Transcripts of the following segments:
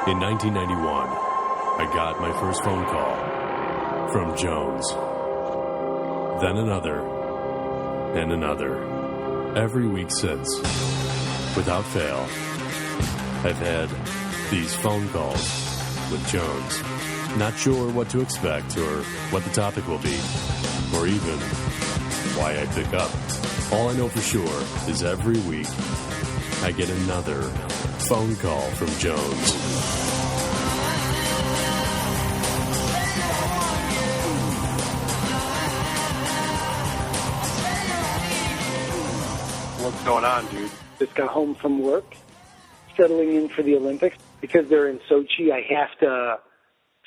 In 1991, I got my first phone call from Jones. Then another, and another. Every week since, without fail, I've had these phone calls with Jones. Not sure what to expect or what the topic will be, or even why I pick up. All I know for sure is every week I get another phone call from Jones. What's going on, dude? Just got home from work, settling in for the Olympics. Because they're in Sochi, I have to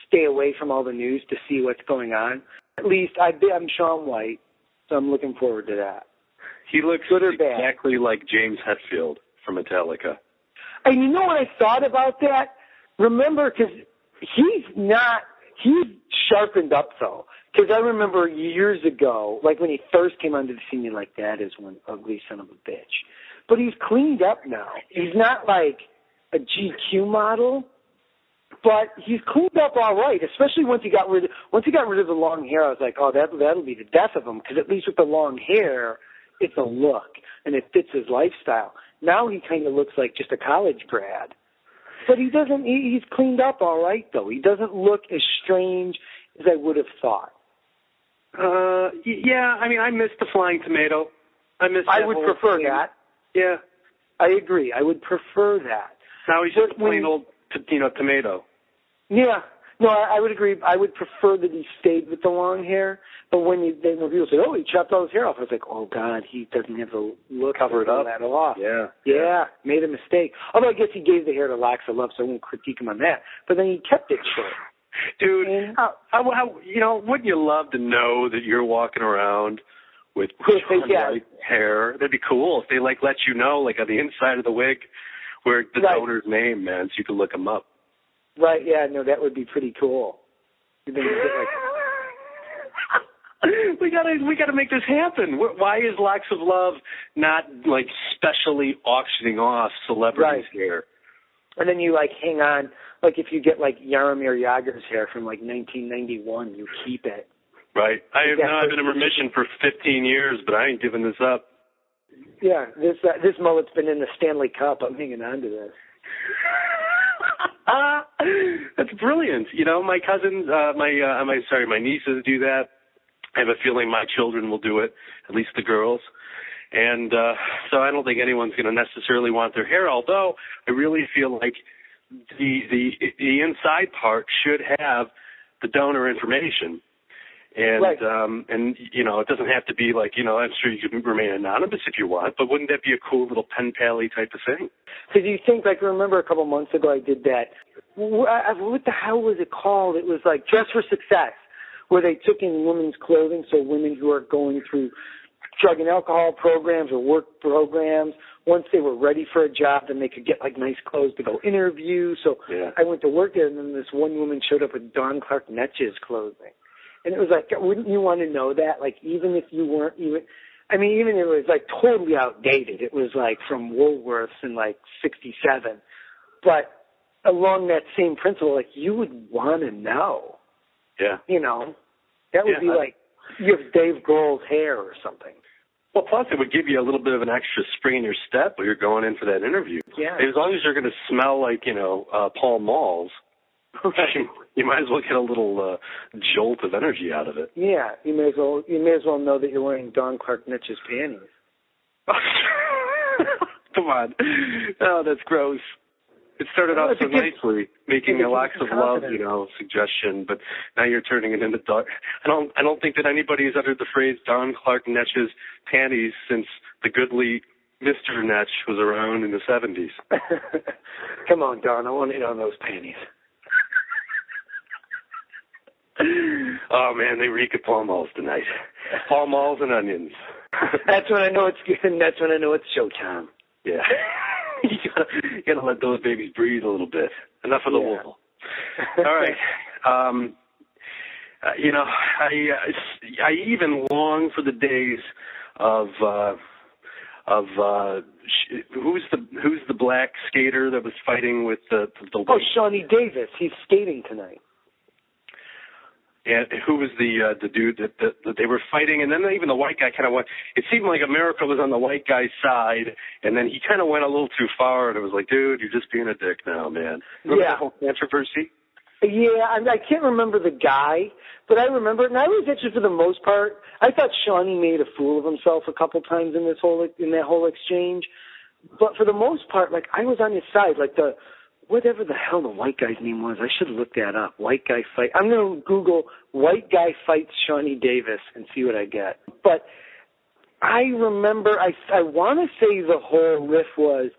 stay away from all the news to see what's going on. At least I'm Shawn White, so I'm looking forward to that. He looks good or bad. Exactly like James Hetfield from Metallica. And you know what I thought about that? Remember, because he's sharpened up, though. Because I remember years ago, like when he first came onto the scene, you're like, that is one ugly son of a bitch. But he's cleaned up now. He's not like a GQ model, but he's cleaned up all right, especially once he got rid of the long hair. I was like, oh, that'll be the death of him, because at least with the long hair, it's a look, and it fits his lifestyle. Now he kind of looks like just a college grad. But he's cleaned up all right, though. He doesn't look as strange as I would have thought. Yeah, I mean, I miss the flying tomato. I would prefer that. Yeah. I agree. I would prefer that. Now he's just a plain old, tomato. Yeah. No, I would agree. I would prefer that he stayed with the long hair. But when people say, oh, he chopped all his hair off, I was like, oh, God, he doesn't have the look. Cover it up. That off. Yeah. Made a mistake. Although I guess he gave the hair to Locks of Love, so I won't critique him on that. But then he kept it short. Dude, wouldn't you love to know that you're walking around with white hair? That'd be cool if they, let you know, on the inside of the wig where the donor's name, man, so you can look him up. Right, yeah, no, that would be pretty cool. Then you get we gotta make this happen. Why is Locks of Love not specially auctioning off celebrities' hair? And then you hang on, if you get Jaromir Jagr's hair from 1991, you keep it. Right. I've been in remission for 15 years, but I ain't giving this up. Yeah, this mullet's been in the Stanley Cup. I'm hanging on to this. That's brilliant. My cousins, my nieces do that. I have a feeling my children will do it, at least the girls. And so I don't think anyone's going to necessarily want their hair, although I really feel like the inside part should have the donor information. And, and it doesn't have to be I'm sure you can remain anonymous if you want, but wouldn't that be a cool little pen pally type of thing? So do you think, remember a couple months ago I did that, what the hell was it called? It was Dress for Success, where they took in women's clothing, so women who are going through drug and alcohol programs or work programs, once they were ready for a job, then they could get nice clothes to go interview. So I went to work there, and then this one woman showed up with Dawn Clark Netch's clothing. And it was wouldn't you want to know that? Even if you weren't even if it was totally outdated. It was from Woolworths in 67. But along that same principle, you would want to know. Yeah. That would be you have Dave Grohl's hair or something. Well, plus it would give you a little bit of an extra spring in your step when you're going in for that interview. Yeah. As long as you're going to smell like, Paul Malls, you might as well get a little jolt of energy out of it. Yeah, you may as well know that you're wearing Dawn Clark Netch's panties. Come on. Oh, that's gross. It started off so nicely, making a Locks of Love, suggestion, but now you're turning it into dark. I don't think that anybody has uttered the phrase Dawn Clark Netch's panties since the goodly Mr. Netch was around in the 70s. Come on, Dawn, I want to hit on those panties. Oh, man, they reek of Pall Malls tonight. Pall Malls and onions. That's when I know it's good, and that's when I know it's showtime. Yeah. you gotta let those babies breathe a little bit. Enough of the wool. All right. I even long for the days of who's the black skater that was fighting with the Oh, Shawnee Davis. He's skating tonight. And who was the dude that they were fighting? And then even the white guy kind of went. It seemed like America was on the white guy's side, and then he kind of went a little too far, and it was like, dude, you're just being a dick now, man. Remember that whole controversy? Yeah, I can't remember the guy, but I remember it. And I was actually, for the most part, I thought Shawnee made a fool of himself a couple times in that whole exchange. But for the most part, like, I was on his side, like whatever the hell the white guy's name was. I should look that up. White guy fight. I'm going to Google white guy fights Shawnee Davis and see what I get. But I remember, I want to say the whole riff was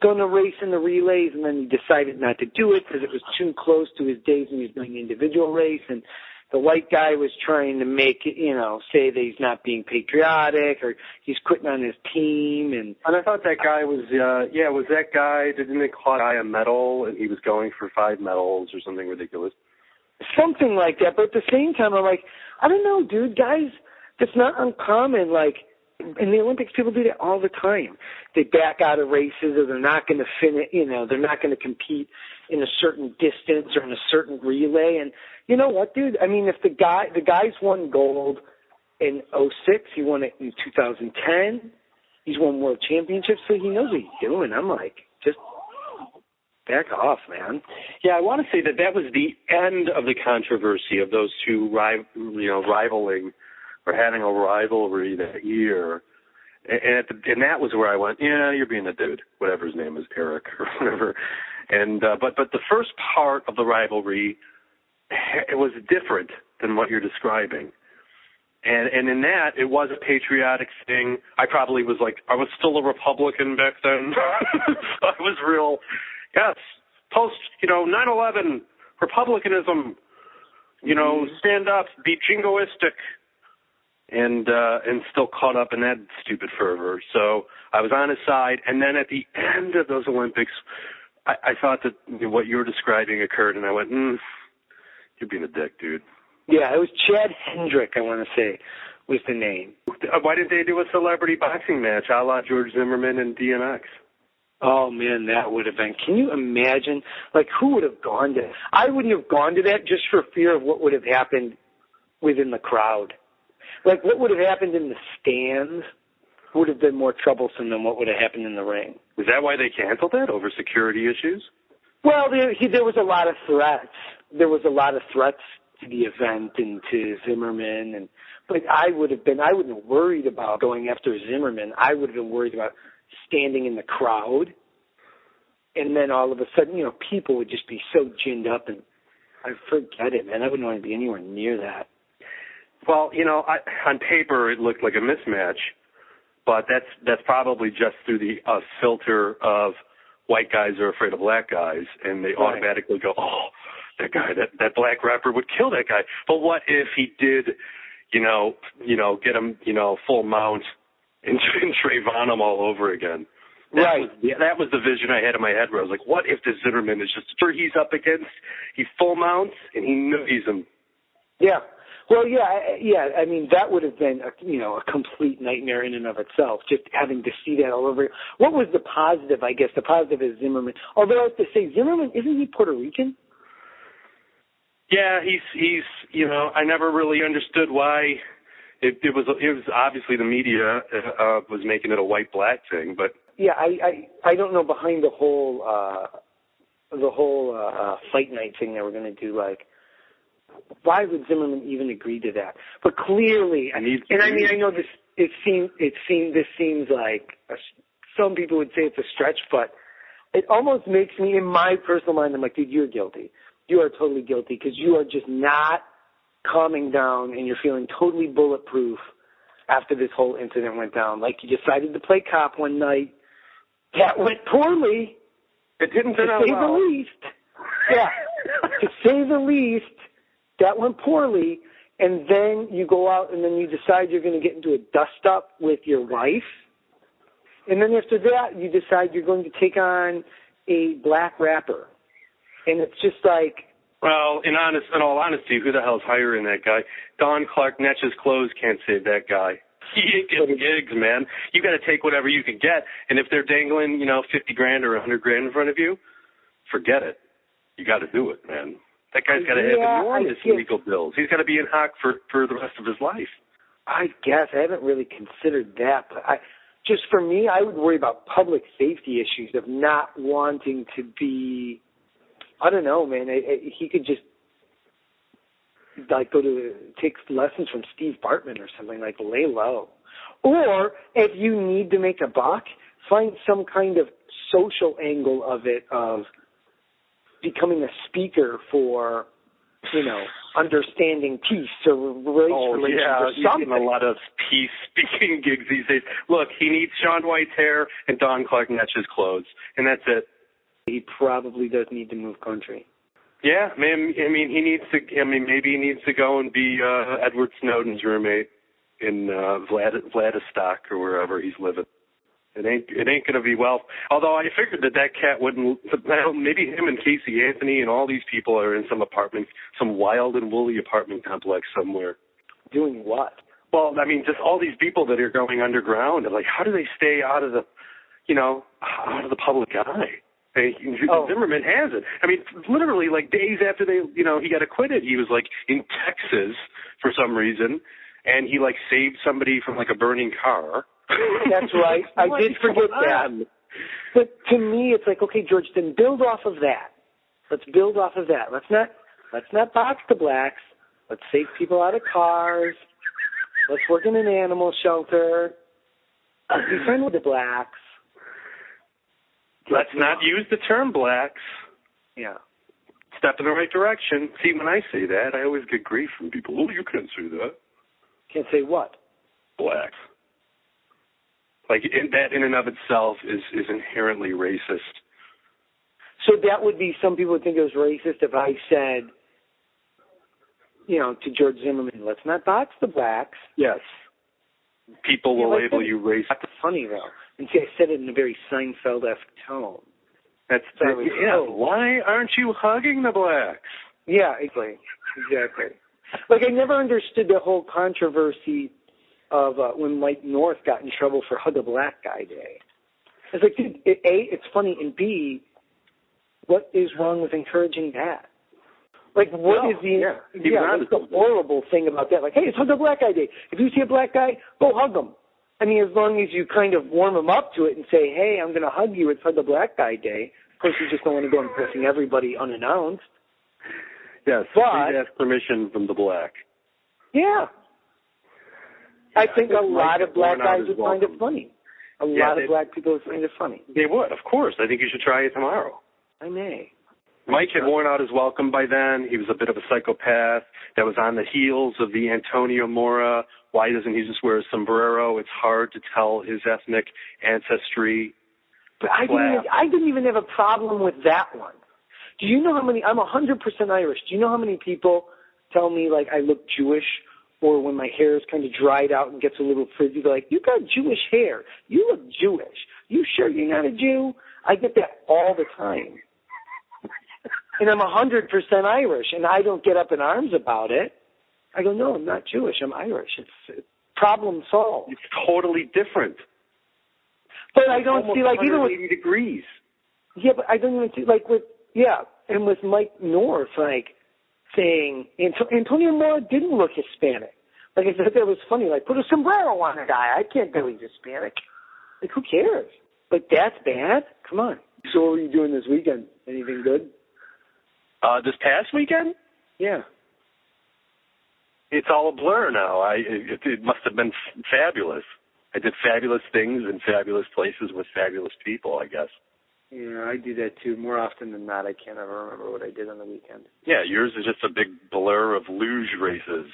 going to race in the relays, and then he decided not to do it because it was too close to his days when he was doing the individual race. And the white guy was trying to make it, say that he's not being patriotic or he's quitting on his team. And I thought that guy was, was that guy, didn't they call that guy a medal, and he was going for 5 medals or something ridiculous? Something like that. But at the same time, I'm like, I don't know, dude, guys, that's not uncommon. Like, in the Olympics, people do that all the time. They back out of races, or they're not going to finish, they're not going to compete in a certain distance or in a certain relay. And you know what, dude? I mean, if the guy's won gold in 2006, he won it in 2010, he's won world championships, so he knows what he's doing. I'm like, just back off, man. Yeah, I want to say that was the end of the controversy of those two, rivaling or having a rivalry that year. And that was where I went, yeah, you're being a dude, whatever his name is, Eric or whatever. And but the first part of the rivalry, it was different than what you're describing. And in that, it was a patriotic thing. I probably was like, I was still a Republican back then. I was real, yes, post, 9/11, Republicanism, stand up, be jingoistic. And still caught up in that stupid fervor. So I was on his side. And then at the end of those Olympics, I thought that what you were describing occurred, and I went, you're being a dick, dude. Yeah, it was Chad Hendrick, I want to say, was the name. Why didn't they do a celebrity boxing match a la George Zimmerman and DMX? Oh, man, that would have been. Can you imagine? Like, who would have gone to? I wouldn't have gone to that just for fear of what would have happened within the crowd. Like, what would have happened in the stands would have been more troublesome than what would have happened in the ring. Was that why they canceled that, over security issues? Well, there was a lot of threats. There was a lot of threats to the event and to Zimmerman. But I wouldn't have worried about going after Zimmerman. I would have been worried about standing in the crowd. And then all of a sudden, people would just be so ginned up. And I forget it, man. I wouldn't want to be anywhere near that. Well, on paper it looked like a mismatch, but that's probably just through the filter of white guys are afraid of black guys, and they automatically go, oh, that guy, that black rapper would kill that guy. But what if he did, get him, full mount and Trayvon him all over again? That was the vision I had in my head where I was like, what if this Zimmerman is just he's up against, he full mounts and he noogies him? Yeah. Well, yeah. I mean, that would have been a complete nightmare in and of itself, just having to see that all over. What was the positive? I guess the positive is Zimmerman. Although I have to say, Zimmerman, isn't he Puerto Rican? Yeah, he's. I never really understood why. It was obviously the media was making it a white-black thing, but yeah, I don't know behind the whole fight night thing they were going to do, like. Why would Zimmerman even agree to that? But clearly, I know this. This seems like some people would say it's a stretch, but it almost makes me, in my personal mind, I'm like, dude, you're guilty. You are totally guilty because you are just not calming down, and you're feeling totally bulletproof after this whole incident went down. Like you decided to play cop one night. That went poorly. It didn't turn out well. To say the least. Yeah. To say the least. That went poorly, and then you go out and then you decide you're going to get into a dust-up with your wife, and then after that you decide you're going to take on a black rapper, and it's just like... Well, in all honesty, who the hell's hiring that guy? Don Clark Netch's clothes can't save that guy. You ain't getting gigs, man. You got to take whatever you can get. And if they're dangling, $50,000 or $100,000 in front of you, forget it. You got to do it, man. That guy's got to have enormous legal bills. He's got to be in hock for the rest of his life. I guess I haven't really considered that, but just for me, I would worry about public safety issues of not wanting to be. I don't know, man. He could just go to take lessons from Steve Bartman or something, like lay low. Or if you need to make a buck, find some kind of social angle of it, of becoming a speaker for, understanding peace or race relations or something. He's getting a lot of peace speaking gigs these days. Look, he needs Shawn White's hair and Don Clark Netch's clothes, and that's it. He probably does need to move country. Yeah, maybe he needs to go and be Edward Snowden's roommate in Vladivostok or wherever he's living. It ain't gonna be well. Although I figured that cat wouldn't. Maybe him and Casey Anthony and all these people are in some wild and woolly apartment complex somewhere. Doing what? Well, just all these people that are going underground. Like, how do they stay out of the public eye? Zimmerman has it. Literally, like days after he got acquitted, he was like in Texas for some reason, and he like saved somebody from like a burning car. That's right. I did forget that. But to me, it's like, okay, George, then build off of that. Let's build off of that. Let's not box the blacks. Let's save people out of cars. Let's work in an animal shelter. Let's be friendly with the blacks. Let's not use the term blacks. Yeah. Step in the right direction. See, when I say that, I always get grief from people. Oh, you can't say that. Can't say what? Blacks. Like, that in and of itself is inherently racist. So that would be, some people would think it was racist if I said, to George Zimmerman, let's not box the blacks. Yes. People will label you racist. That's funny, though. And see, I said it in a very Seinfeld-esque tone. Why aren't you hugging the blacks? Yeah, exactly. Like, I never understood the whole controversy of when Mike North got in trouble for Hug a Black Guy Day. It's like, dude, A, it's funny, and B, what is wrong with encouraging that? Like, what is what's the horrible thing about that? Like, hey, it's Hug a Black Guy Day. If you see a black guy, go hug him. As long as you kind of warm him up to it and say, hey, I'm going to hug you, it's Hug a Black Guy Day. Of course, you just don't want to go impressing everybody unannounced. Yes, please ask permission from the black. Yeah. I think a lot of black guys would find it funny. A lot of black people would find it funny. They would, of course. I think you should try it tomorrow. I may. Mike had worn out his welcome by then. He was a bit of a psychopath that was on the heels of the Antonio Mora. Why doesn't he just wear a sombrero? It's hard to tell his ethnic ancestry. But I didn't even have a problem with that one. Do you know how many? I'm 100% Irish. Do you know how many people tell me, like, I look Jewish, or when my hair is kind of dried out and gets a little frizzy, they're like, you got Jewish hair. You look Jewish. You sure you're not a Jew? I get that all the time. And I'm 100% Irish, and I don't get up in arms about it. I go, no, I'm not Jewish. I'm Irish. It's problem solved. It's totally different. But I don't see, like, even with 180 degrees. Yeah, but I don't even see, like, and with Mike North, like, saying Antonio Mora didn't look Hispanic. Like, I thought that was funny. Like, put a sombrero on a guy. I can't tell he's Hispanic. Like, who cares? Like, that's bad? Come on. So what were you doing this weekend? Anything good? This past weekend? Yeah. It's all a blur now. It must have been fabulous. I did fabulous things in fabulous places with fabulous people, I guess. Yeah, I do that too. More often than not, I can't ever remember what I did on the weekend. Yeah, yours is just a big blur of luge races.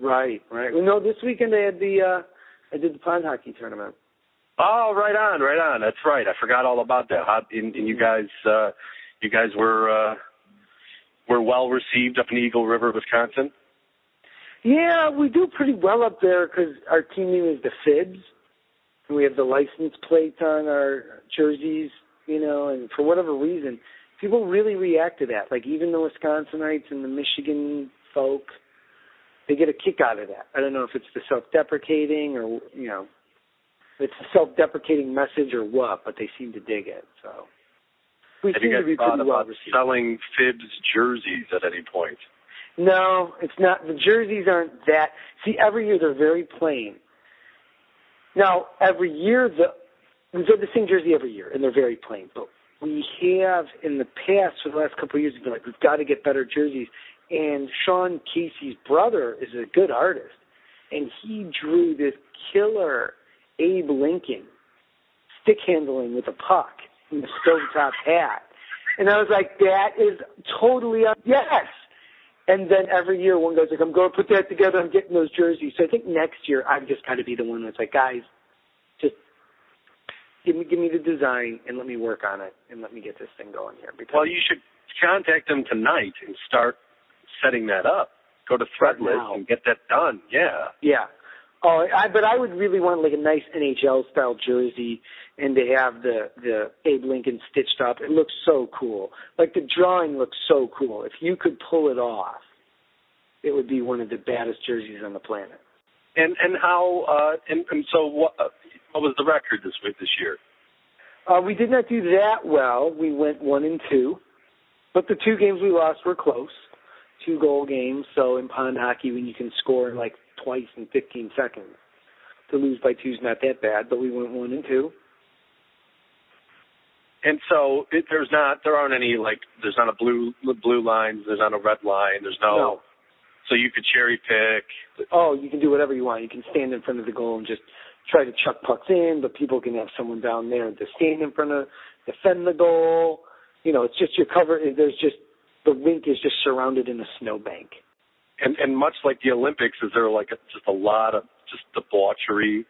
Right. Well, no, this weekend I did the pond hockey tournament. Oh, right on. That's right. I forgot all about that. And you guys were well received up in Eagle River, Wisconsin. Yeah, we do pretty well up there because our team name is the Fibs. And we have the license plates on our jerseys, and for whatever reason, people really react to that. Like, even the Wisconsinites and the Michigan folk, they get a kick out of that. I don't know if it's the self-deprecating or, you know, it's a self-deprecating message or what, but they seem to dig it. So we have seem you to be guys thought pretty well about received. selling Fibs jerseys at any point? No, it's not. The jerseys aren't that. See, every year they're very plain. Now, every year we've had the same jersey every year, and they're very plain. But we have in the past, for the last couple of years, been like, we've got to get better jerseys. And Sean Casey's brother is a good artist, and he drew this killer Abe Lincoln stick handling with a puck and a stovetop hat. And I was like, that is totally yes. And then every year one guy's like, I'm going to put that together. I'm getting those jerseys. So I think next year I've just got to be the one that's like, guys, just give me the design and let me work on it and let me get this thing going here. Because well, you should contact them tonight and start setting that up. Go to Threadless and get that done. Yeah. Yeah. Oh, but I would really want like a nice NHL-style jersey and to have the Abe Lincoln stitched up. It looks so cool. Like the drawing looks so cool. If you could pull it off, it would be one of the baddest jerseys on the planet. And how and so what was the record this year? We did not do that well. We went 1-2, but the 2 games we lost were close, 2-goal games. So in pond hockey, when you can score like twice in 15 seconds, to lose by 2 is not that bad. But we went 1-2. And so there aren't any like there's not a blue line, there's not a red line, there's no. So you could cherry pick. Oh, you can do whatever you want. You can stand in front of the goal and just try to chuck pucks in, but people can have someone down there to stand in front of, defend the goal. You know, it's just your cover. The rink is just surrounded in a snowbank. And much like the Olympics, is there like just a lot of just debauchery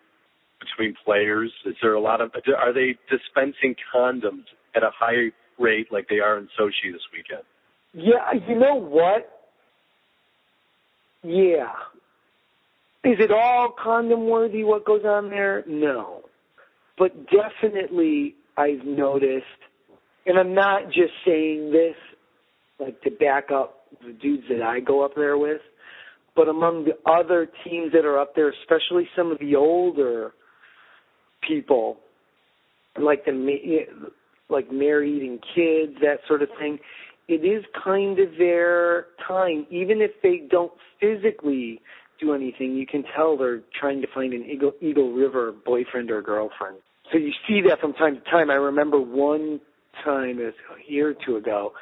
between players? Is there a lot of? Are they dispensing condoms at a high rate like they are in Sochi this weekend? Yeah, you know what? Yeah. Is it all condom-worthy what goes on there? No. But definitely I've noticed, and I'm not just saying this like to back up the dudes that I go up there with, but among the other teams that are up there, especially some of the older people, like married and kids, that sort of thing, it is kind of their time. Even if they don't physically do anything, you can tell they're trying to find an Eagle River boyfriend or girlfriend. So you see that from time to time. I remember one time, a year or two ago,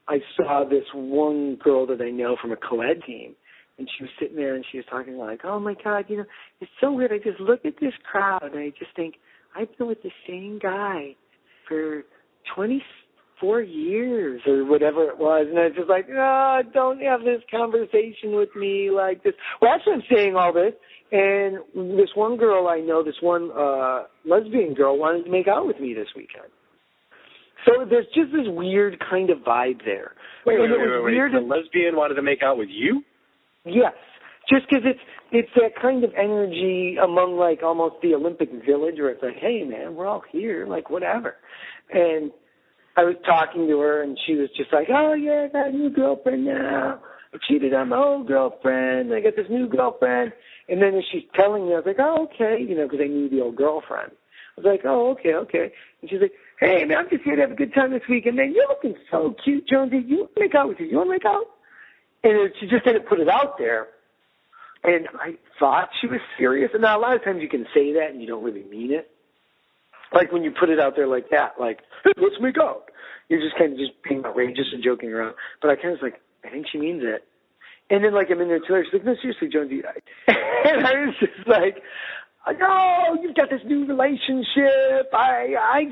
I saw this one girl that I know from a co-ed team, and she was sitting there and she was talking like, oh my God, you know, it's so weird. I just look at this crowd and I just think, I've been with the same guy for 24 years or whatever it was. And I was just like, oh, don't have this conversation with me like this. Well, actually, I'm saying all this. And this one girl I know, this one lesbian girl, wanted to make out with me this weekend. So there's just this weird kind of vibe there. Wait. The lesbian wanted to make out with you? Yes. Just because it's that kind of energy among like almost the Olympic Village where it's like, hey, man, we're all here, like whatever. And I was talking to her, and she was just like, oh, yeah, I got a new girlfriend now. I cheated on my old girlfriend. I got this new girlfriend. And then as she's telling me, I was like, oh, okay, you know, because I knew the old girlfriend. I was like, oh, okay. And she's like, hey, man, I'm just here to have a good time this weekend. Man, you're looking so cute, Jonesy. You want to make out with you? You want to make out? And she just didn't put it out there. And I thought she was serious. And now a lot of times you can say that and you don't really mean it. Like when you put it out there like that, like, hey, let's make out. You're just kind of just being outrageous and joking around. But I kind of was like, I think she means it. And then like I'm in there too. She's like, no, seriously, Jonesy. And I was just like, no, you've got this new relationship. I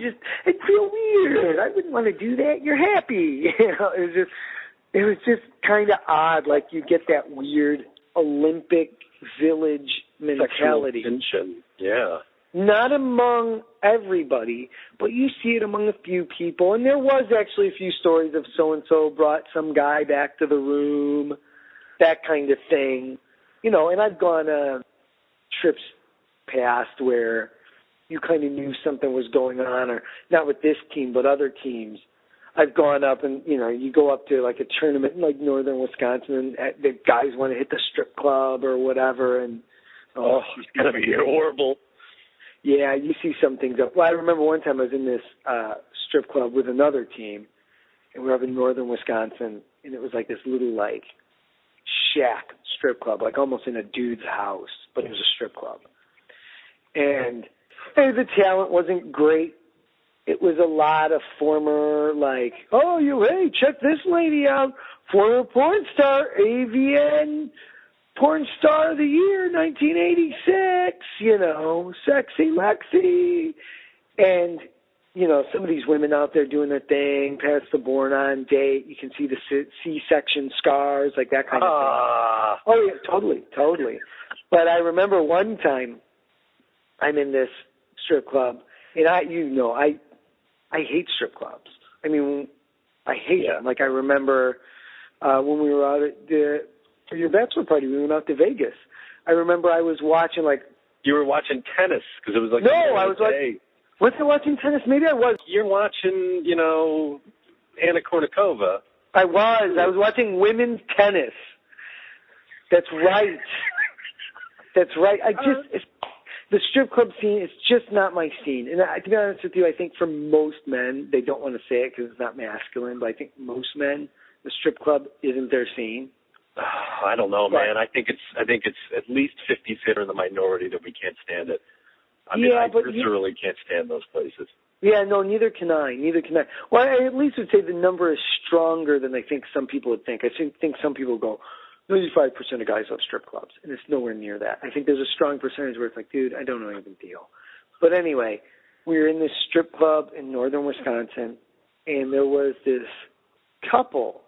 feel weird. I wouldn't want to do that. You're happy. You know, it was just kind of odd. Like you get that weird Olympic Village mentality. Sexual tension. Yeah. Not among everybody, but you see it among a few people. And there was actually a few stories of so-and-so brought some guy back to the room, that kind of thing. You know, and I've gone trips past where you kind of knew something was going on, or not with this team, but other teams. I've gone up and, you go up to like a tournament in like northern Wisconsin and the guys want to hit the strip club or whatever. And, it's going to be horrible. Yeah, you see some things up. Well, I remember one time I was in this strip club with another team, and we were up in northern Wisconsin, and it was like this little like shack strip club, like almost in a dude's house, but it was a strip club. And the talent wasn't great. It was a lot of former, like, hey, check this lady out, former porn star, AVN Porn Star of the Year, 1986, Sexy Lexi. And, some of these women out there doing their thing, past the born-on date. You can see the C-section scars, like that kind of thing. Oh, yeah, totally. But I remember one time I'm in this strip club, and I hate strip clubs. I mean, I hate them. Like I remember when we were out at for your bachelor party, we went out to Vegas. I remember I was watching You were watching tennis because it was like... No, I was like... Was I watching tennis? Maybe I was. You're watching, Anna Kournikova. I was watching women's tennis. That's right. The strip club scene is just not my scene. And to be honest with you, I think for most men, they don't want to say it because it's not masculine, but I think most men, the strip club isn't their scene. I don't know, man. I think it's at least 50% in the minority that we can't stand it. I literally can't stand those places. Yeah, no, neither can I. Well, I at least would say the number is stronger than I think some people would think. I think some people go, 95% of guys love strip clubs, and it's nowhere near that. I think there's a strong percentage where it's like, dude, I don't know any big deal. But anyway, we were in this strip club in northern Wisconsin, and there was this couple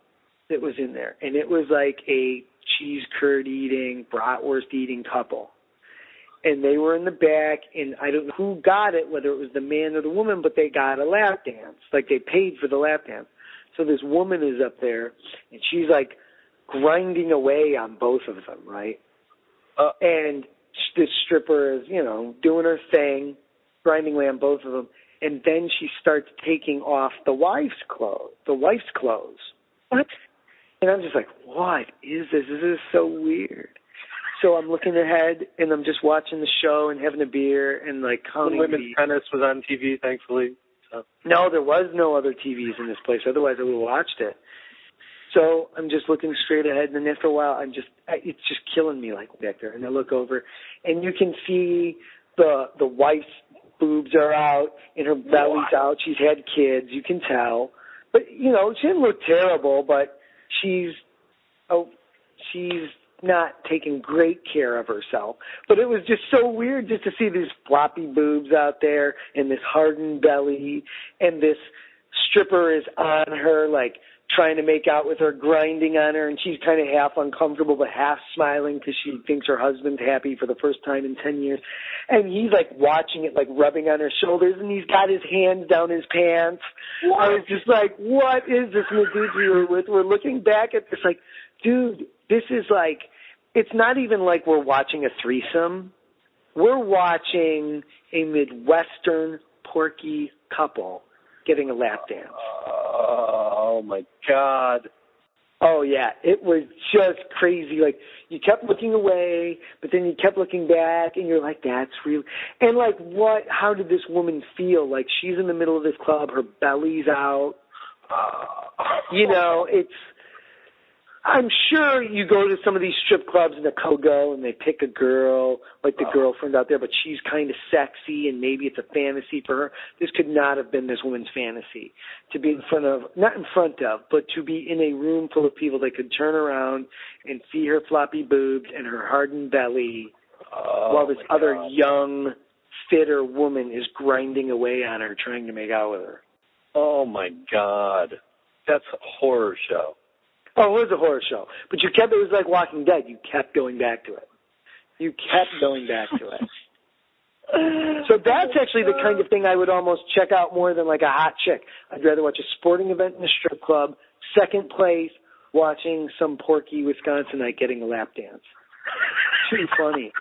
that was in there, and it was like a cheese curd eating, bratwurst eating couple. And they were in the back, and I don't know who got it, whether it was the man or the woman, but they got a lap dance. Like they paid for the lap dance. So this woman is up there, and she's like grinding away on both of them, right? And this stripper is, doing her thing, grinding away on both of them. And then she starts taking off the wife's clothes. What? And I'm just like, what is this? This is so weird. So I'm looking ahead, and I'm just watching the show and having a beer and, like, counting women's tennis was on TV, thankfully. So. No, there was no other TVs in this place. Otherwise, I would have watched it. So I'm just looking straight ahead, and then after a while, it's just killing me, like, back there. And I look over, and you can see the wife's boobs are out, and her belly's out. She's had kids, you can tell. But, she didn't look terrible, but she's not taking great care of herself. But it was just so weird just to see these floppy boobs out there and this hardened belly, and this stripper is on her, like, trying to make out with her, grinding on her, and she's kind of half uncomfortable but half smiling because she thinks her husband's happy for the first time in 10 years. And he's, like, watching it, like, rubbing on her shoulders, and he's got his hands down his pants. What? I was just like, what is this? And the dudes we were with were looking back at this like, dude, this is like, it's not even like we're watching a threesome. We're watching a Midwestern porky couple getting a lap dance. Oh, my God. Oh, yeah. It was just crazy. Like, you kept looking away, but then you kept looking back, and you're like, that's real. And, like, how did this woman feel? Like, she's in the middle of this club, her belly's out. I'm sure you go to some of these strip clubs in the Kogo and they pick a girl, like the girlfriend out there, but she's kind of sexy and maybe it's a fantasy for her. This could not have been this woman's fantasy, to be not in front of, but to be in a room full of people that could turn around and see her floppy boobs and her hardened belly while this other young, fitter woman is grinding away on her, trying to make out with her. Oh, my God. That's a horror show. Oh, it was a horror show. But it was like Walking Dead. You kept going back to it. So that's actually the kind of thing I would almost check out more than like a hot chick. I'd rather watch a sporting event in a strip club, second place, watching some porky Wisconsinite getting a lap dance. Too funny.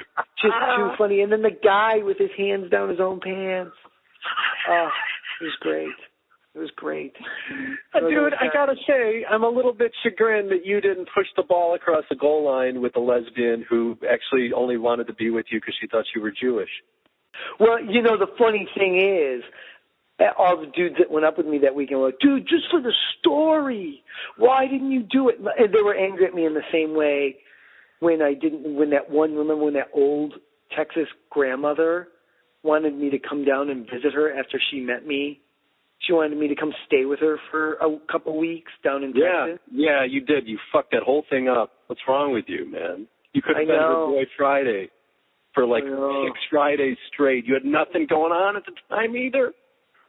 Just too funny. And then the guy with his hands down his own pants. Oh, it was great. It was great. Dude, I got to say, I'm a little bit chagrined that you didn't push the ball across the goal line with the lesbian who actually only wanted to be with you because she thought you were Jewish. Well, you know, the funny thing is, all the dudes that went up with me that weekend were like, dude, just for the story, why didn't you do it? And they were angry at me in the same way when remember when that old Texas grandmother wanted me to come down and visit her after she met me? She wanted me to come stay with her for a couple weeks down in Texas. Yeah, you did. You fucked that whole thing up. What's wrong with you, man? You could have been her boy Friday for like 6 Fridays straight. You had nothing going on at the time either.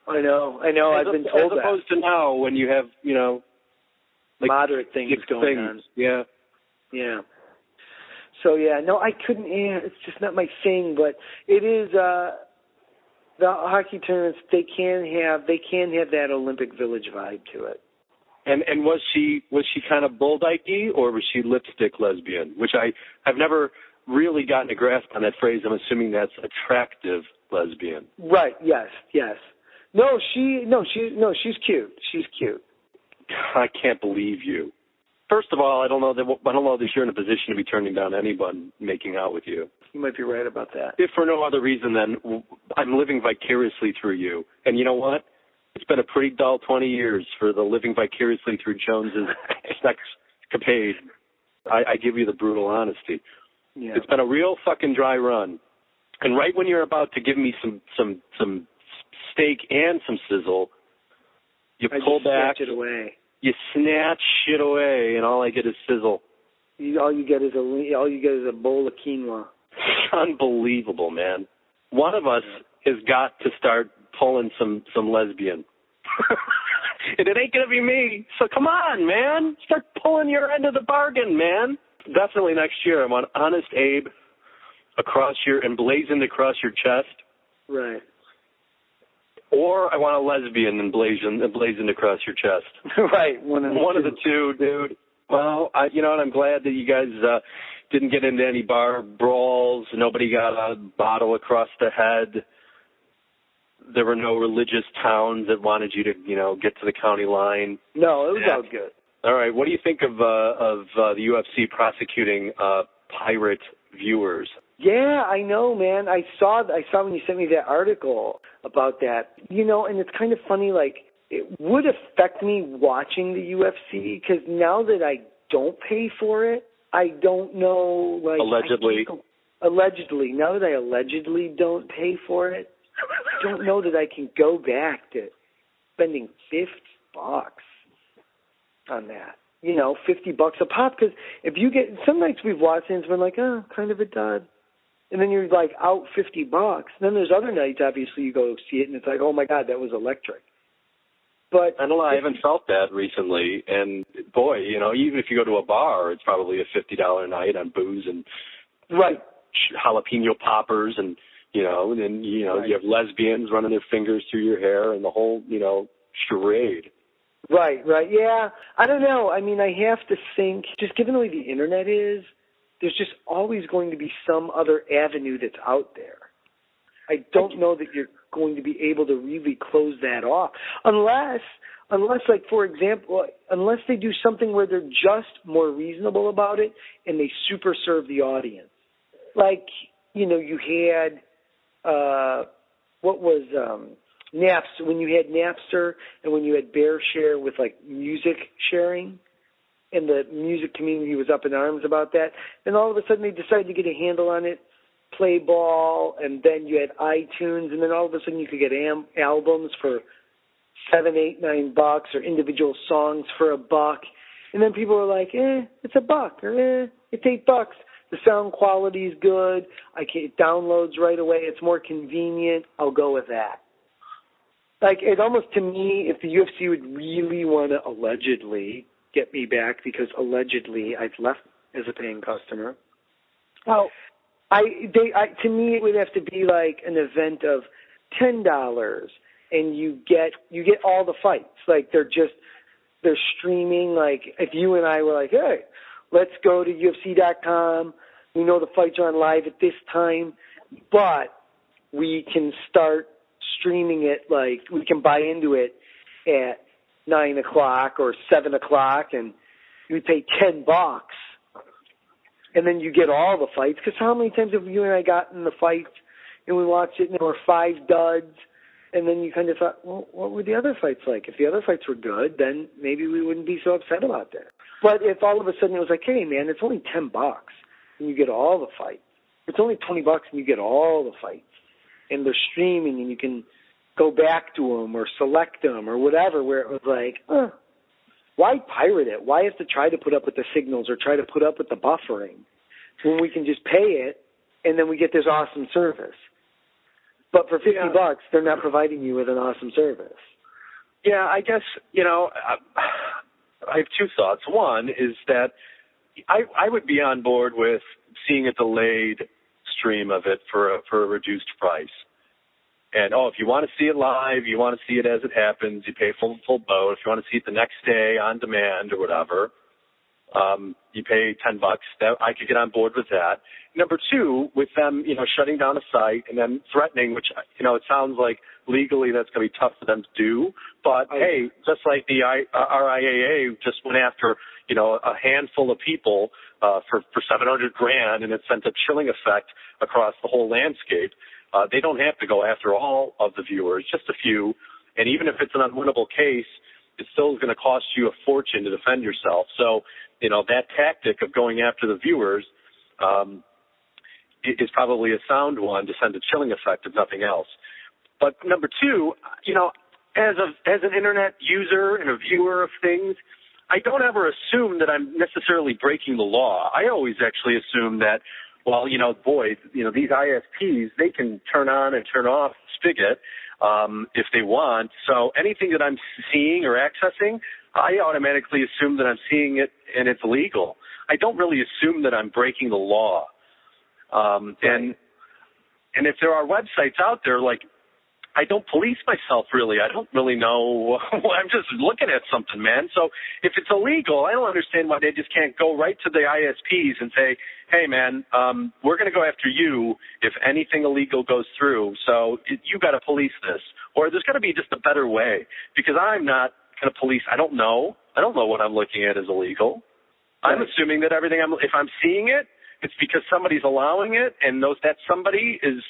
I know. I've been told that. As opposed to now when you have, you know, like moderate things going on. Yeah. Yeah. So, yeah, no, I couldn't. It's just not my thing, but it is the hockey tournaments, they can have that Olympic Village vibe to it. And was she kind of bull dykey, or was she lipstick lesbian? Which I've never really gotten a grasp on that phrase. I'm assuming that's attractive lesbian. Right, yes. No, she's cute. She's cute. I can't believe you. First of all, I don't know that you're in a position to be turning down anyone making out with you. You might be right about that. If for no other reason than I'm living vicariously through you. And you know what? It's been a pretty dull 20 years for the living vicariously through Jones's sexcapade. I give you the brutal honesty. Yeah. It's been a real fucking dry run. And right when you're about to give me some steak and some sizzle, you pull back. Snatch it away. You snatch shit away, and all I get is sizzle. All you get is a bowl of quinoa. Unbelievable, man. One of us has got to start pulling some lesbian. And it ain't going to be me. So come on, man. Start pulling your end of the bargain, man. Definitely next year I want Honest Abe emblazoned across your chest. Right. Or I want a lesbian emblazoned across your chest. Right. One of the two, dude. Well, I'm glad that you guys didn't get into any bar brawls. Nobody got a bottle across the head. There were no religious towns that wanted you to, get to the county line. No, it was all good. All right. What do you think of the UFC prosecuting pirate viewers? Yeah, I know, man. I saw when you sent me that article about that. And it's kind of funny, like, it would affect me watching the UFC because now that I don't pay for it, I don't know, like... Allegedly. Now that I allegedly don't pay for it, I don't know that I can go back to spending $50 on that. $50 a pop, because if you get... Some nights we've watched and it's been like, oh, kind of a dud. And then you're like out $50. Then there's other nights, obviously, you go see it and it's like, oh my God, that was electric. But I don't know, I haven't felt that recently. And boy, even if you go to a bar, it's probably a $50 night on booze and right, jalapeno poppers and then right. You have lesbians running their fingers through your hair and the whole charade. Right, yeah. I don't know. I mean, I have to think, just given the way the internet is, there's just always going to be some other avenue that's out there. I don't know that you're going to be able to really close that off unless like, for example, unless they do something where they're just more reasonable about it and they super serve the audience. Like, you had, Napster, when you had Napster and when you had BearShare with like music sharing, and the music community was up in arms about that. And all of a sudden they decided to get a handle on it, play ball, and then you had iTunes, and then all of a sudden you could get albums for $7, $8, $9, or individual songs for $1. And then people were like, it's $1, or it's $8. The sound quality is good. It downloads right away. It's more convenient. I'll go with that. Like, it almost, to me, if the UFC would really want to allegedly get me back, because allegedly I've left as a paying customer. Well, to me it would have to be like an event of $10, and you get all the fights. Like they're streaming. Like if you and I were like, hey, let's go to UFC.com. We know the fights are on live at this time, but we can start streaming it. Like we can buy into it. at 9 o'clock or 7 o'clock, and we pay $10, and then you get all the fights. Because how many times have you and I gotten the fights, and we watched it, and there were 5 duds, and then you kind of thought, well, what were the other fights like? If the other fights were good, then maybe we wouldn't be so upset about that. But if all of a sudden it was like, hey, man, it's only $10, and you get all the fights. It's only $20, and you get all the fights. And they're streaming, and you can go back to them or select them or whatever, where it was like, why pirate it? Why have to try to put up with the signals or try to put up with the buffering when we can just pay it and then we get this awesome service? But for $50, they're not providing you with an awesome service. Yeah, I guess, I have 2 thoughts. One is that I would be on board with seeing a delayed stream of it for a reduced price. And, if you want to see it live, you want to see it as it happens, you pay full boat. If you want to see it the next day on demand or whatever, you pay $10. That I could get on board with that. Number 2, with them, shutting down a site and then threatening, which, it sounds like legally that's going to be tough for them to do. But, hey, just like the RIAA just went after, a handful of people for $700,000, and it sent a chilling effect across the whole landscape. They don't have to go after all of the viewers, just a few. And even if it's an unwinnable case, it still is going to cost you a fortune to defend yourself. So, that tactic of going after the viewers is probably a sound one to send a chilling effect, if nothing else. But number 2, as an internet user and a viewer of things, I don't ever assume that I'm necessarily breaking the law. I always actually assume that, these ISPs, they can turn on and turn off spigot if they want. So anything that I'm seeing or accessing, I automatically assume that I'm seeing it and it's illegal. I don't really assume that I'm breaking the law. And if there are websites out there, like, I don't police myself, really. I don't really know. I'm just looking at something, man. So if it's illegal, I don't understand why they just can't go right to the ISPs and say, hey, man, we're going to go after you if anything illegal goes through. So you got to police this. Or there's got to be just a better way, because I'm not going to police. I don't know what I'm looking at is illegal. I'm assuming that everything if I'm seeing it, it's because somebody's allowing it, and that somebody is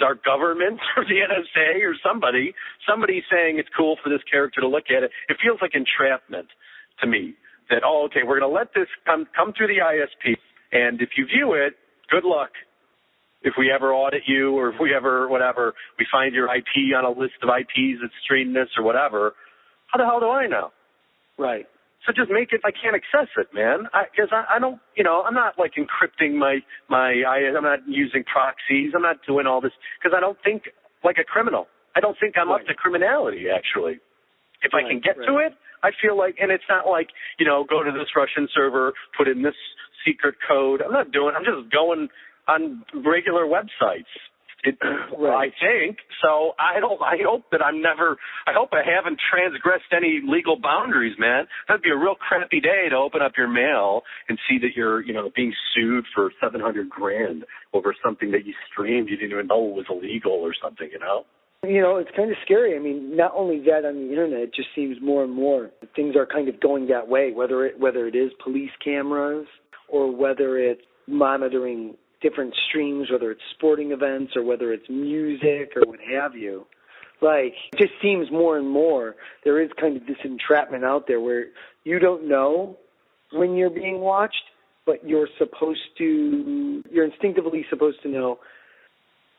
our government or the NSA or somebody saying it's cool for this character to look at it. It feels like entrapment to me that, we're going to let this come through the ISP, and if you view it, good luck. If we ever audit you or if we ever, whatever, we find your IP on a list of IPs that stream this or whatever, how the hell do I know? Right. So just make it, I can't access it, man. Because I don't, I'm not like encrypting I'm not using proxies. I'm not doing all this because I don't think like a criminal. I don't think I'm up to criminality, actually. If I can get to it, I feel like, and it's not like, go to this Russian server, put in this secret code. I'm just going on regular websites. I think so. I hope I haven't transgressed any legal boundaries, man. That'd be a real crappy day to open up your mail and see that you're, being sued for $700,000 over something that you streamed you didn't even know was illegal or something, It's kind of scary. I mean, not only that on the internet, it just seems more and more things are kind of going that way, whether it is police cameras or whether it's monitoring different streams, whether it's sporting events or whether it's music or what have you. Like, it just seems more and more there is kind of this entrapment out there where you don't know when you're being watched, but you're instinctively supposed to know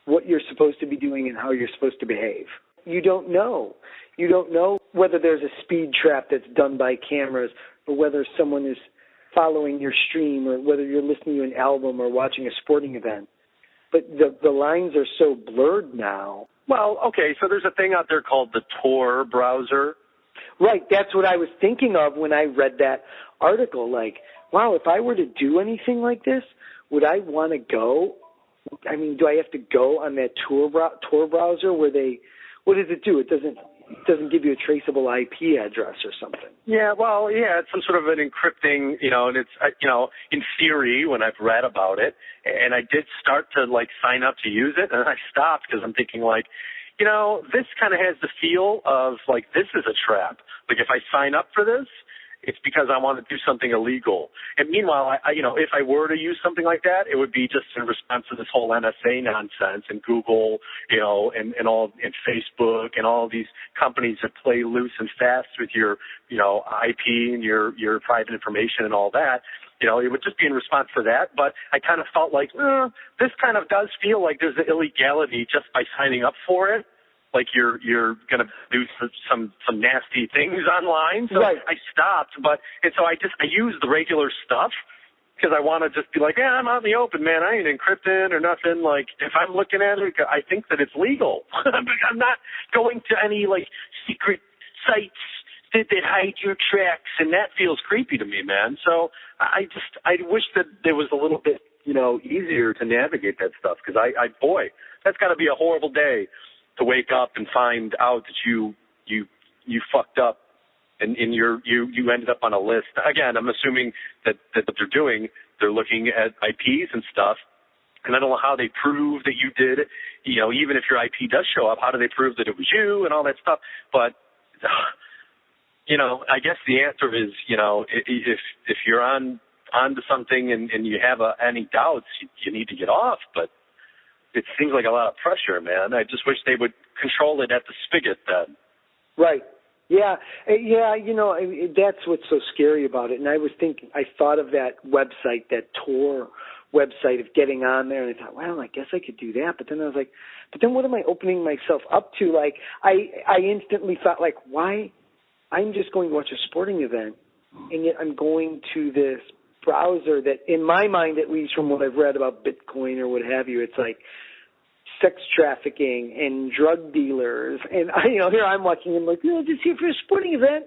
what you're supposed to be doing and how you're supposed to behave. You don't know. You don't know whether there's a speed trap that's done by cameras or whether someone is following your stream or whether you're listening to an album or watching a sporting event. But the lines are so blurred now. Well, okay, so there's a thing out there called the Tor browser. Right, that's what I was thinking of when I read that article. Like, wow, if I were to do anything like this, would I want to go? I mean, do I have to go on that Tor browser where what does it do? It doesn't give you a traceable IP address or something. Yeah, well, it's some sort of an encrypting, and it's, in theory when I've read about it, and I did start to, sign up to use it, and I stopped because I'm thinking, this kind of has the feel of like this is a trap. Like if I sign up for this, it's because I want to do something illegal. And meanwhile, if I were to use something like that, it would be just in response to this whole NSA nonsense and Google, and Facebook and all these companies that play loose and fast with your, IP and your private information and all that. It would just be in response to that. But I kind of felt like, this kind of does feel like there's an illegality just by signing up for it. Like you're going to do some nasty things online. So right. I stopped, so I used the regular stuff because I want to just be like, yeah, I'm out in the open, man. I ain't encrypting or nothing. Like if I'm looking at it, I think that it's legal. I'm not going to any like secret sites that hide your tracks, and that feels creepy to me, man. So I wish that there was a little bit, easier to navigate that stuff because boy, that's got to be a horrible day to wake up and find out that you fucked up and you ended up on a list. Again, I'm assuming that what they're doing, they're looking at IPs and stuff, and I don't know how they prove that you did it. Even if your IP does show up, how do they prove that it was you and all that stuff? But I guess the answer is, if you're onto something and you have any doubts, you need to get off. But it seems like a lot of pressure, man. I just wish they would control it at the spigot then. Right. Yeah. Yeah, that's what's so scary about it. And I thought of that website, that Tor website of getting on there, and I thought, well, I guess I could do that. But then I was like, what am I opening myself up to? Like, I instantly thought, like, why? I'm just going to watch a sporting event, and yet I'm going to this browser that, in my mind, at least from what I've read about Bitcoin or what have you, it's like sex trafficking and drug dealers. And here I'm watching them like, just here for a sporting event,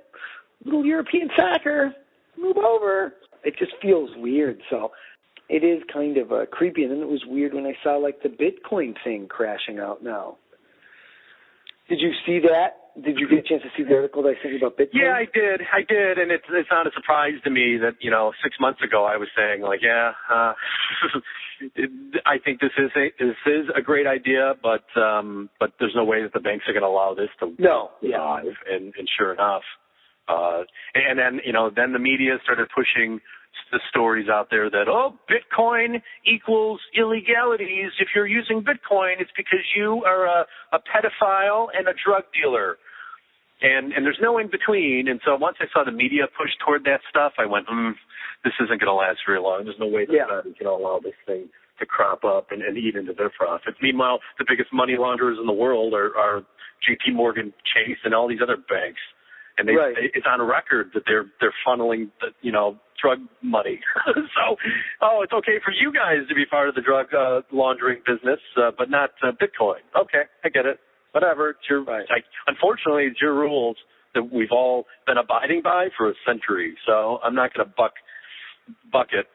little European soccer, move over. It just feels weird. So it is kind of creepy. And then it was weird when I saw like the Bitcoin thing crashing out now. Did you see that? Did you get a chance to see the article that I sent you about Bitcoin? Yeah, I did, and it's not a surprise to me that 6 months ago I was saying like, I think this is a great idea, but there's no way that the banks are going to allow this to live, and sure enough, and then then the media started pushing the stories out there that Bitcoin equals illegalities. If you're using Bitcoin, it's because you are a pedophile and a drug dealer. And there's no in between. And so once I saw the media push toward that stuff, I went, this isn't going to last very long. There's no way that they're going to allow this thing to crop up and eat into their profits. Meanwhile, the biggest money launderers in the world are J.P. Morgan, Chase, and all these other banks. And it's on record that they're funneling drug money. So, it's okay for you guys to be part of the drug laundering business, but not Bitcoin. Okay, I get it. Whatever. It's unfortunately, it's your rules that we've all been abiding by for a century. So I'm not going to buck it.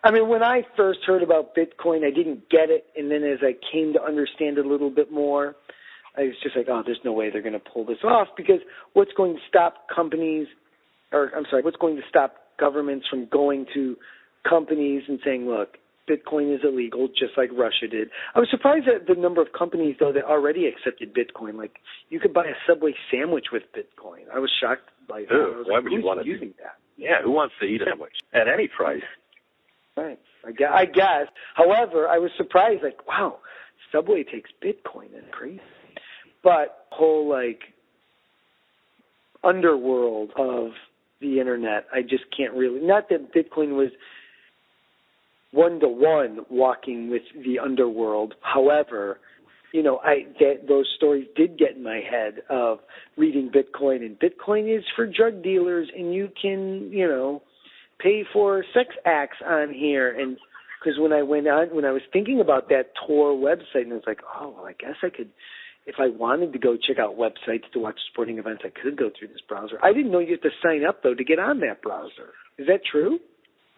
I mean, when I first heard about Bitcoin, I didn't get it. And then as I came to understand it a little bit more, I was just like, there's no way they're going to pull this off, because what's going to stop what's going to stop governments from going to companies and saying, look, Bitcoin is illegal, just like Russia did. I was surprised at the number of companies, though, that already accepted Bitcoin. Like, you could buy a Subway sandwich with Bitcoin. I was shocked by that. Why would you want to using that? Yeah, who wants to eat a sandwich at any price? Right, I guess. However, I was surprised, like, wow, Subway takes Bitcoin. That's crazy. But whole, underworld of the Internet, I just can't really, not that Bitcoin was one-to-one walking with the underworld. However, those stories did get in my head of reading Bitcoin, and Bitcoin is for drug dealers, and you can, pay for sex acts on here. And because when I was thinking about that Tor website, and I was like, I guess I could, if I wanted to go check out websites to watch sporting events, I could go through this browser. I didn't know you had to sign up, though, to get on that browser. Is that true?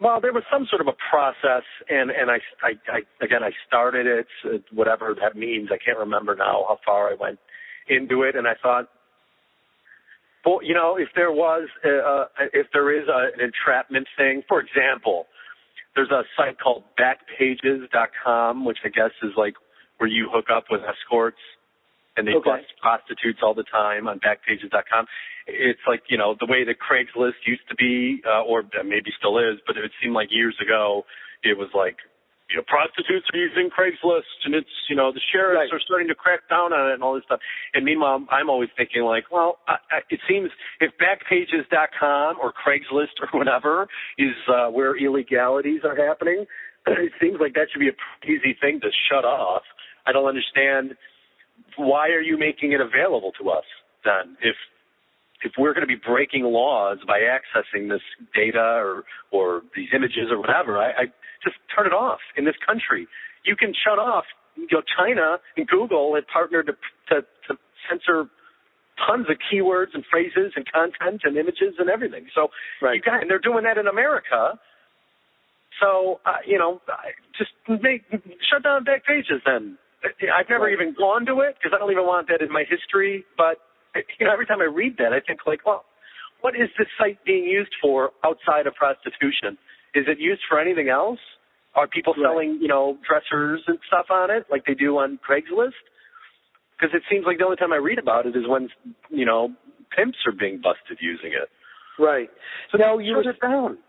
Well, there was some sort of a process, and I started it, whatever that means. I can't remember now how far I went into it, and I thought, well, if there is an entrapment thing, for example, there's a site called Backpages.com, which I guess is like where you hook up with escorts and they bust prostitutes all the time on Backpages.com. It's like, the way that Craigslist used to be, or maybe still is, but it seemed like years ago it was like, prostitutes are using Craigslist, and it's, the sheriffs are starting to crack down on it and all this stuff. And meanwhile, I'm always thinking like, well, it seems if Backpages.com or Craigslist or whatever is where illegalities are happening, it seems like that should be a easy thing to shut off. I don't understand. Why are you making it available to us then? If we're going to be breaking laws by accessing this data or these images or whatever, I just turn it off in this country. You can shut off. China and Google had partnered to censor tons of keywords and phrases and content and images and everything. So and they're doing that in America. So, just shut down Backpages then. I've never even gone to it because I don't even want that in my history. But, every time I read that, I think like, well, what is this site being used for outside of prostitution? Is it used for anything else? Are people selling, dressers and stuff on it like they do on Craigslist? Because it seems like the only time I read about it is when, pimps are being busted using it. Right. So now shut it down.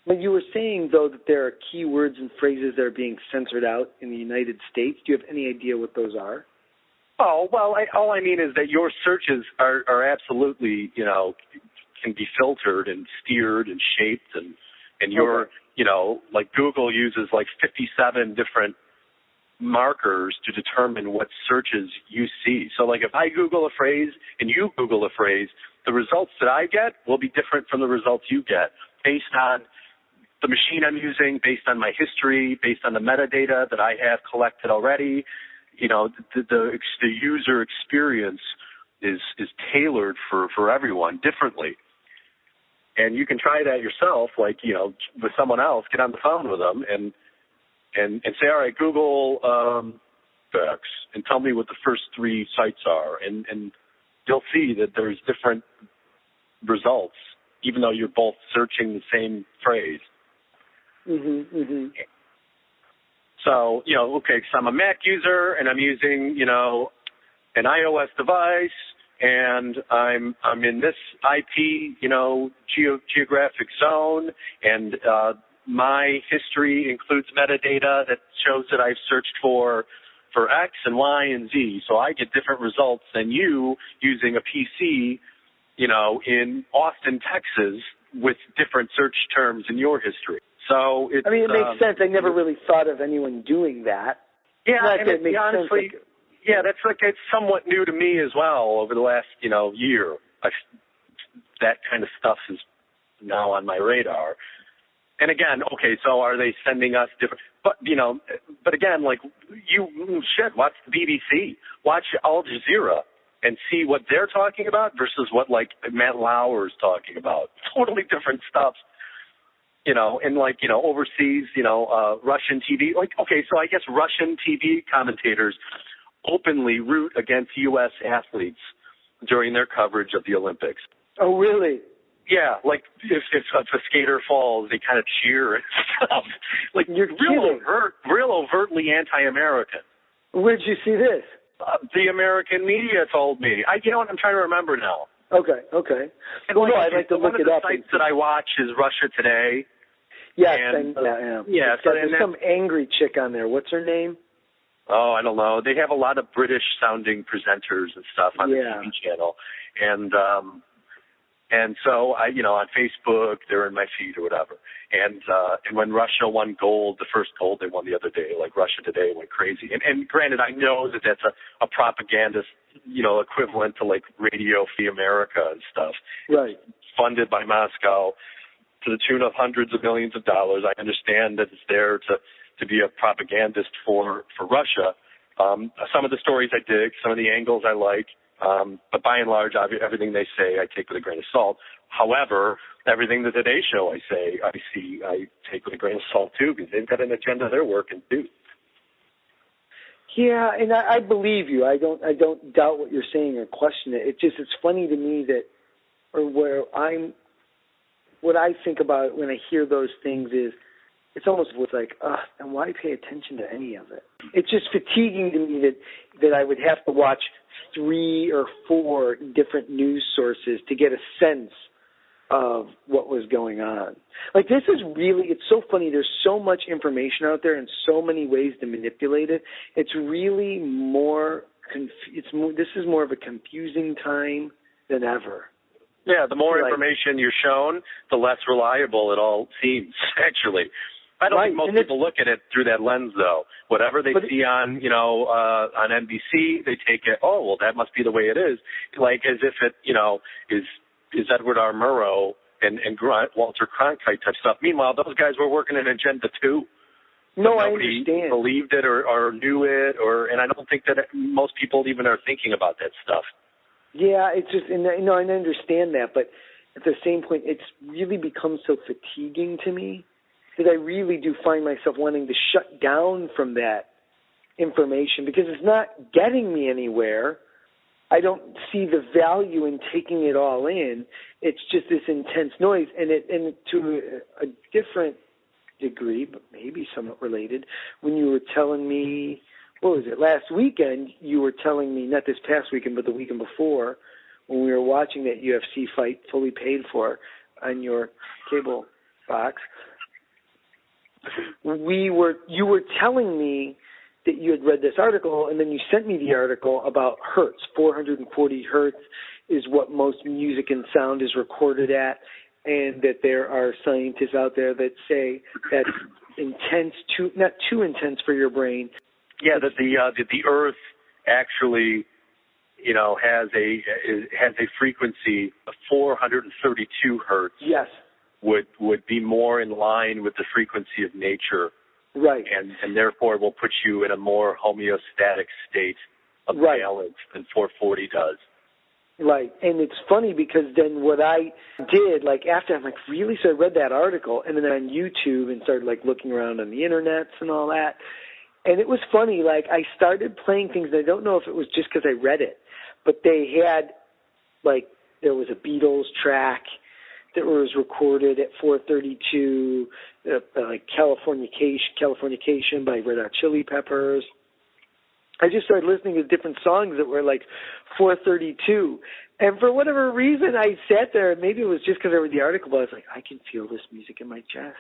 But you were saying, though, that there are keywords and phrases that are being censored out in the United States. Do you have any idea what those are? Oh, well, all I mean is that your searches are absolutely, can be filtered and steered and shaped and your, like Google uses like 57 different markers to determine what searches you see. So like if I Google a phrase and you Google a phrase, the results that I get will be different from the results you get based on the machine I'm using, based on my history, based on the metadata that I have collected already. The user experience is tailored for everyone differently. And you can try that yourself, like, with someone else, get on the phone with them and say, all right, Google X and tell me what the first three sites are. And you'll see that there's different results, even though you're both searching the same phrase. Mm-hmm, mm-hmm. So, so I'm a Mac user and I'm using, an iOS device and I'm in this IP, geographic zone and my history includes metadata that shows that I've searched for X and Y and Z. So I get different results than you using a PC, in Austin, Texas with different search terms in your history. So it makes sense. I never really thought of anyone doing that. Yeah, and honestly, that's it's somewhat new to me as well over the last, year. That kind of stuff is now on my radar. And again, okay, so are they sending us different? But again, like watch the BBC, watch Al Jazeera, and see what they're talking about versus what like Matt Lauer's talking about. Totally different stuff. Overseas, Russian TV. Like, okay, so I guess Russian TV commentators openly root against U.S. athletes during their coverage of the Olympics. Oh, really? Yeah, like if a skater falls, they kind of cheer and stuff. Like, you're real overtly anti-American. Where'd you see this? The American media told me. I'm trying to remember now. Okay. And I'd like to look it up. One of the sites that I watch is Russia Today. Yes, I know that. Yeah, so there's some angry chick on there. What's her name? Oh, I don't know. They have a lot of British-sounding presenters and stuff on the TV channel, and so I, on Facebook, they're in my feed or whatever. And when Russia won gold, the first gold they won the other day, like Russia Today went crazy. And granted, I know that that's a propagandist, equivalent to like Radio Free America and stuff. Right. Funded by Moscow to the tune of hundreds of millions of dollars. I understand that it's there to be a propagandist for Russia. Some of the stories I dig, some of the angles I like, but by and large, everything they say I take with a grain of salt. However, everything that they show I take with a grain of salt too, because they've got an agenda they're working too. Yeah, and I believe you. I don't doubt what you're saying or question it. It's funny to me that, what I think about when I hear those things is, it's almost like, and why pay attention to any of it? It's just fatiguing to me that I would have to watch 3 or 4 different news sources to get a sense of what was going on. Like, this is really, it's so funny. There's so much information out there and so many ways to manipulate it. It's really this is more of a confusing time than ever. Yeah, the more information you're shown, the less reliable it all seems, actually. I don't think most people look at it through that lens, though. Whatever they see on, on NBC, they take it, oh, well, that must be the way it is. Like, as if it, is Edward R. Murrow and Walter Cronkite type stuff. Meanwhile, those guys were working an agenda, too. No, I nobody understand. Believed it or knew it, and I don't think that most people even are thinking about that stuff. Yeah, it's just, and I understand that, but at the same point, it's really become so fatiguing to me that I really do find myself wanting to shut down from that information because it's not getting me anywhere. I don't see the value in taking it all in. It's just this intense noise, and to a different degree, but maybe somewhat related, when you were telling me, what was it, last weekend, you were telling me, not this past weekend, but the weekend before, when we were watching that UFC fight fully paid for on your cable box, you were telling me that you had read this article, and then you sent me the article about hertz. 440 hertz is what most music and sound is recorded at, and that there are scientists out there that say that's intense, not too intense for your brain. Yeah, that the Earth actually, has a frequency of 432 hertz. Yes. Would be more in line with the frequency of nature. Right. And therefore will put you in a more homeostatic state of balance than 440 does. Right. And it's funny because then what I did, after I'm really? So I read that article and then on YouTube and started looking around on the internets and all that. And it was funny, I started playing things, and I don't know if it was just because I read it, but they had, there was a Beatles track that was recorded at 432, Californication by Red Hot Chili Peppers. I just started listening to different songs that were 432. And for whatever reason, I sat there, and maybe it was just because I read the article, but I was like, I can feel this music in my chest.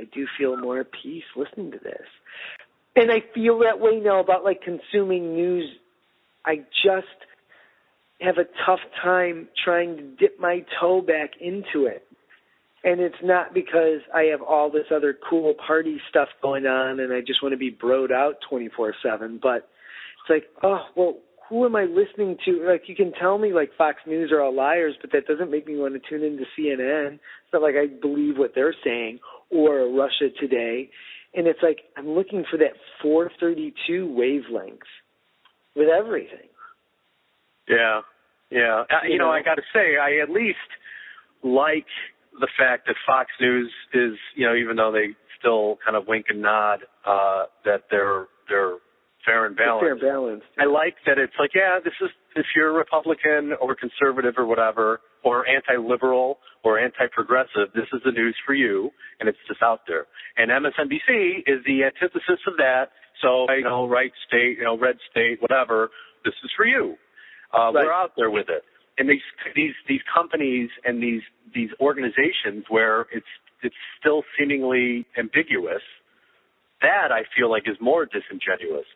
I do feel more at peace listening to this. And I feel that way now about consuming news. I just have a tough time trying to dip my toe back into it. And it's not because I have all this other cool party stuff going on and I just want to be broed out 24/7, but it's who am I listening to? You can tell me Fox News are all liars, but that doesn't make me want to tune into CNN. It's not like I believe what they're saying, or Russia Today. And it's I'm looking for that 432 wavelength with everything. Yeah. I got to say, I at least like the fact that Fox News is, even though they still kind of wink and nod, that they're fair and balanced. Fair and balanced. I like that it's this is, if you're Republican or conservative or whatever, or anti-liberal or anti-progressive, this is the news for you, and it's just out there. And MSNBC is the antithesis of that. So, right state, red state, whatever, this is for you. We're out there with it. And these companies and these organizations where it's still seemingly ambiguous, that I feel is more disingenuous.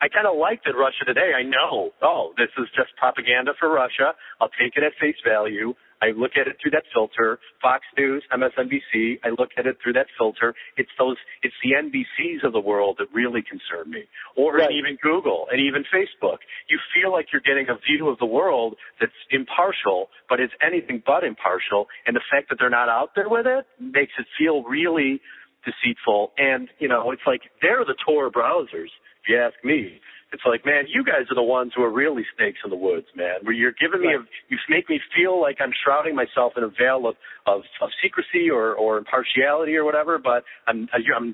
I kind of like that Russia Today, I know, this is just propaganda for Russia. I'll take it at face value. I look at it through that filter. Fox News, MSNBC, I look at it through that filter. It's the NBCs of the world that really concern me. Or even Google and even Facebook. You feel like you're getting a view of the world that's impartial, but it's anything but impartial. And the fact that they're not out there with it makes it feel really deceitful. And, it's they're the Tor browsers, if you ask me. It's man, you guys are the ones who are really snakes in the woods, man, where you're giving me you make me feel like I'm shrouding myself in a veil of secrecy or impartiality or whatever, but I'm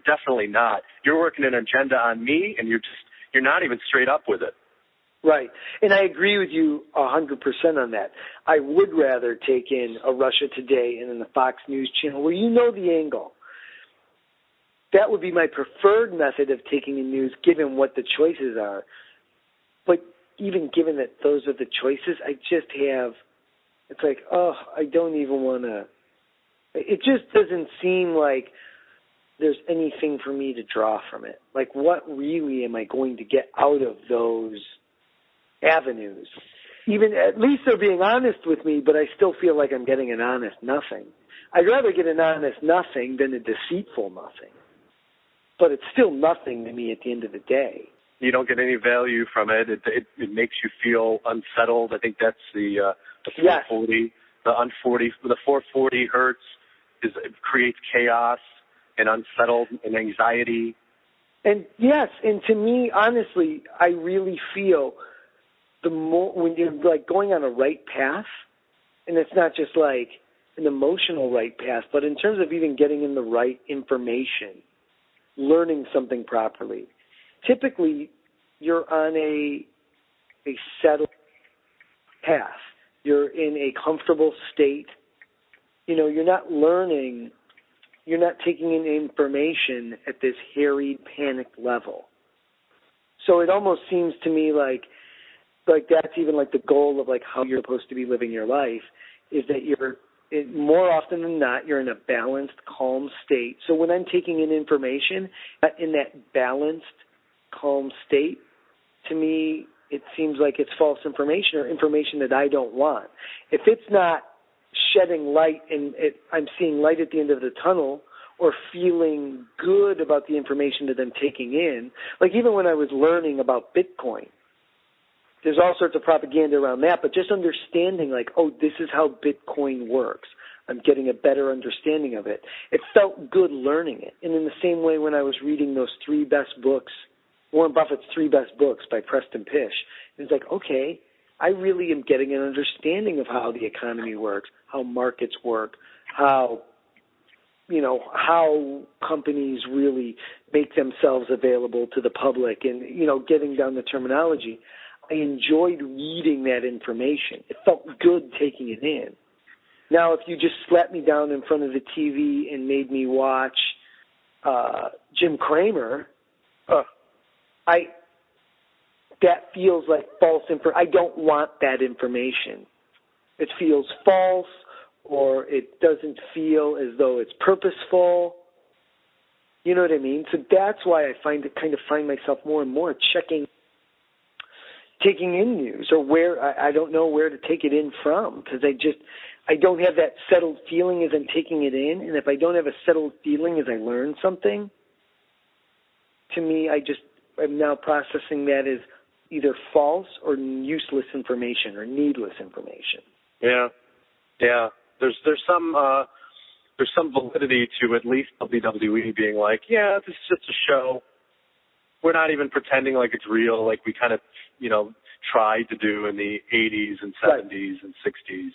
definitely not. You're working an agenda on me, and you're not even straight up with it. Right. And I agree with you 100% on that. I would rather take in a Russia Today and then the Fox News channel where the angle. That would be my preferred method of taking in news, given what the choices are. But even given that those are the choices, I just have, it's like, oh, I don't even want to, it just doesn't seem like there's anything for me to draw from it. Like, what really am I going to get out of those avenues? Even, at least they're being honest with me, but I still feel like I'm getting an honest nothing. I'd rather get an honest nothing than a deceitful nothing. But it's still nothing to me at the end of the day. You don't get any value from it. It makes you feel unsettled. I think that's the 440. Yes. The 440 hertz it creates chaos and unsettled and anxiety. And yes, and to me, honestly, I really feel the more when you're like going on a right path, and it's not just like an emotional right path, but in terms of even getting in the right information, learning something properly. Typically, you're on a settled path. You're in a comfortable state. You know, you're not learning, you're not taking in information at this harried, panicked level. So it almost seems to me like that's even like the goal of like how you're supposed to be living your life, is that more often than not, you're in a balanced, calm state. So when I'm taking in information in that balanced, calm state, to me, it seems like it's false information or information that I don't want. If it's not shedding light and I'm seeing light at the end of the tunnel or feeling good about the information that I'm taking in, like even when I was learning about Bitcoin, there's all sorts of propaganda around that, but just understanding like, oh, this is how Bitcoin works. I'm getting a better understanding of it. It felt good learning it. And in the same way when I was reading those 3 best books, Warren Buffett's 3 best books by Preston Pysh, it's like, okay, I really am getting an understanding of how the economy works, how markets work, how companies really make themselves available to the public and, getting down the terminology. I enjoyed reading that information. It felt good taking it in. Now, if you just slapped me down in front of the TV and made me watch Jim Cramer, that feels like false information. I don't want that information. It feels false, or it doesn't feel as though it's purposeful. You know what I mean? So that's why I find myself more and more taking in news, or where I don't know where to take it in from, because I don't have that settled feeling as I'm taking it in, and if I don't have a settled feeling as I learn something, to me, I'm now processing that as either false or useless information or needless information. Yeah. There's some validity to at least WWE being like, yeah, this is just a show. We're not even pretending like it's real, like we kind of, tried to do in the 80s and 70s and 60s.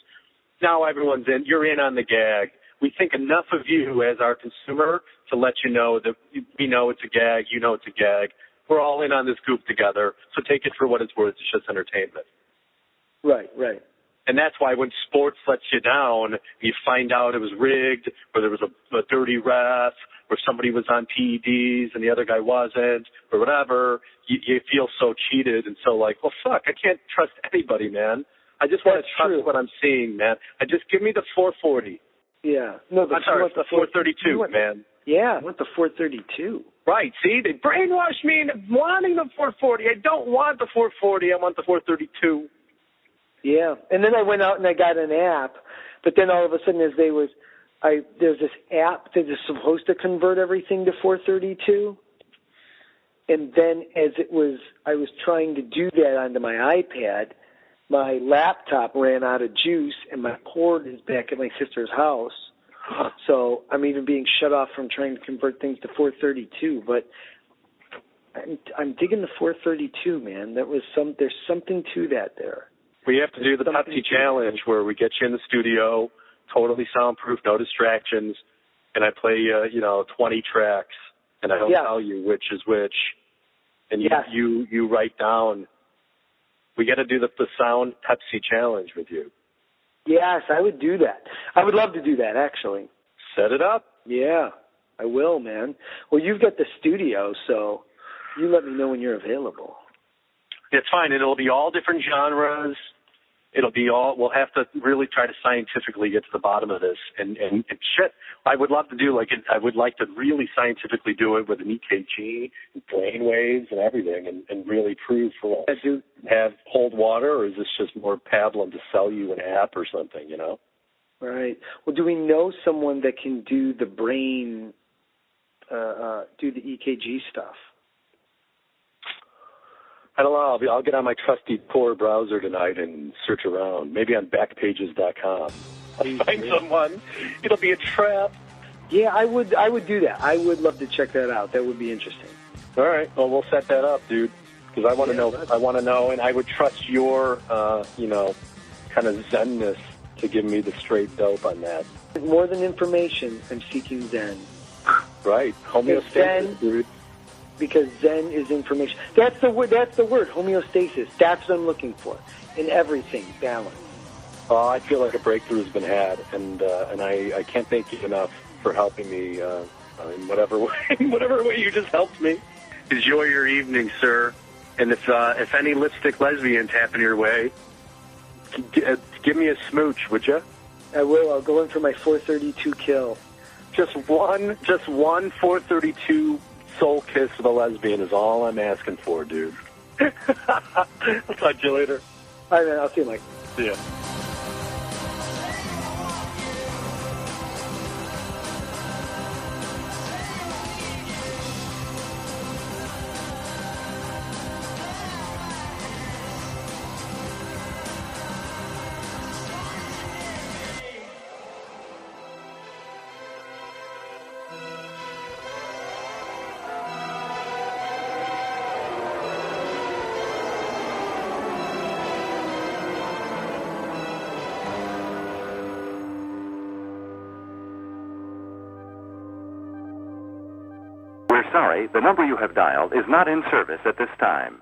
Now everyone's in. You're in on the gag. We think enough of you as our consumer to let you know that we know it's a gag, you know it's a gag. We're all in on this goof together, so take it for what it's worth. It's just entertainment. Right. And that's why when sports lets you down, you find out it was rigged, or there was a dirty ref, or somebody was on PEDs and the other guy wasn't, or whatever, you feel so cheated and so like, well, fuck, I can't trust anybody, man. I just want to trust what I'm seeing, man. Just give me the 440. Yeah. No, I'm sorry, the 432, man. Yeah, I want the 432. Right. See, they brainwashed me into wanting the 440. I don't want the 440. I want the 432. Yeah, and then I went out and I got an app, but then all of a sudden there's this app that is supposed to convert everything to 432, and then I was trying to do that onto my iPad, my laptop ran out of juice and my cord is back at my sister's house, so I'm even being shut off from trying to convert things to 432, but I'm digging the 432, man. There's something to that there. We have to do the Pepsi challenge where we get you in the studio, totally soundproof, no distractions, and I play 20 tracks, and I don't tell you which is which, and you write down. We got to do the sound Pepsi challenge with you. Yes, I would do that. I would love to do that, actually. Set it up. Yeah, I will, man. Well, you've got the studio, so you let me know when you're available. It's fine. It'll be all different genres. It'll be all. We'll have to really try to scientifically get to the bottom of this. And shit, I would love to do I would like to really scientifically do it with an EKG and brain waves and everything, and really prove for us. Do have hold water, or is this just more pablum to sell you an app or something? You know. Right. Well, do we know someone that can do the brain, do the EKG stuff? I don't know. I'll get on my trusty Tor browser tonight and search around. Maybe on backpages.com. I'll find someone. It'll be a trap. Yeah, I would do that. I would love to check that out. That would be interesting. All right. Well, we'll set that up, dude. Because I want to know. I want to know, and I would trust your, kind of zenness to give me the straight dope on that. More than information, I'm seeking Zen. Right. Homeostasis, dude. Because Zen is information. That's the word. That's the word. Homeostasis. That's what I'm looking for in everything. Balance. Oh, I feel like a breakthrough has been had, and I can't thank you enough for helping me in whatever way you just helped me. Enjoy your evening, sir. And if any lipstick lesbians happen your way, give me a smooch, would you? I will. I'll go in for my 432 kill. Just one 432 soul kiss of a lesbian is all I'm asking for, dude. I'll talk to you later. All right, man. I'll see you, Mike. See ya. We're sorry, the number you have dialed is not in service at this time.